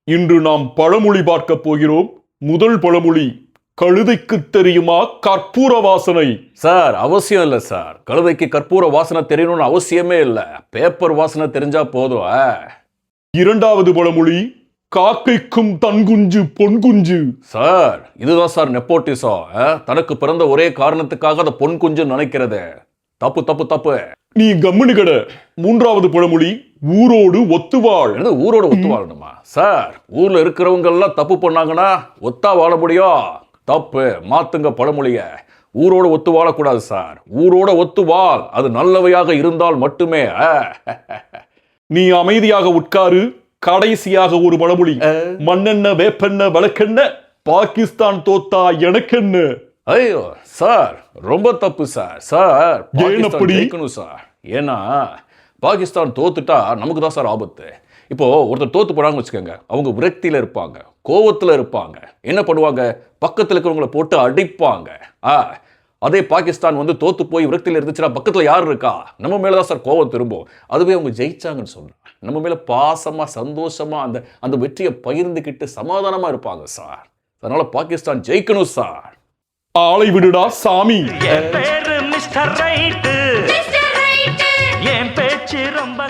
இன்று நாம் பழமொழி பார்க்க போகிறோம். முதல் பழமொழி, கழுதைக்கு தெரியுமா கற்பூர வாசனை? சார் அவசியம் இல்லை சார். கழுதைக்கு கற்பூர வாசனை தெரியணும்னு அவசியமே இல்லை. பேப்பர் வாசனை தெரிஞ்சா போதும். இரண்டாவது பழமொழி, காக்கைக்கும் தன் குஞ்சு பொன் குஞ்சு. சார் இதுதான் சார் நெப்போட்டிசம். தனக்கு பிறந்த ஒரே காரணத்துக்காக அதை பொன் குஞ்சு நினைக்கிறது தப்பு தப்பு தப்பு. நீ கம்முனு கட. மூன்றாவது பழமொழி, ஊரோடு ஒத்துவாள். ஊரோட ஒத்து வாழணுமா சார்? ஊர்ல இருக்கிறவங்க எல்லாம் தப்பு பண்ணாங்கன்னா ஒத்தா வாழ முடியும்? தப்பு, மாத்துங்க பழமொழிய. ஊரோட ஒத்து வாழக்கூடாது சார். ஊரோட ஒத்து வாழ், அது நல்லவையாக இருந்தால் மட்டுமே. நீ அமைதியாக உட்காரு. கடைசியாக ஒரு பழமொழி, மண்ணெண்ண வேப்பெண்ண விளக்கெண்ண, பாகிஸ்தான் தோத்தா எனக்கென்ன. ஐயோ சார் ரொம்ப தப்பு சார். சார் அப்படி ஜெயிக்கணும் சார். ஏன்னா பாகிஸ்தான் தோத்துட்டா நமக்கு தான் சார் ஆபத்து. இப்போ ஒருத்தர் தோத்து போனாங்கன்னு வச்சுக்கோங்க, அவங்க விரக்தியில இருப்பாங்க, கோவத்துல இருப்பாங்க. என்ன பண்ணுவாங்க? பக்கத்துல இருக்கிறவங்களை போட்டு அடிப்பாங்க. அதே பாகிஸ்தான் வந்து தோத்து போய் விரக்தியில இருந்துச்சுன்னா பக்கத்துல யார் இருக்கா? நம்ம மேலதான் சார் கோவம் திரும்பும். அதுவே அவங்க ஜெயிச்சாங்கன்னு சொல்றாங்க, நம்ம மேல பாசமா சந்தோஷமா அந்த அந்த வெற்றியை பகிர்ந்துக்கிட்டு சமாதானமா இருப்பாங்க சார். அதனால பாகிஸ்தான் ஜெயிக்கணும் சார். ஆளை விடுடா சாமி. என் பேரு மிஸ்டர் ரைட்டு, என் பேச்சு ரொம்ப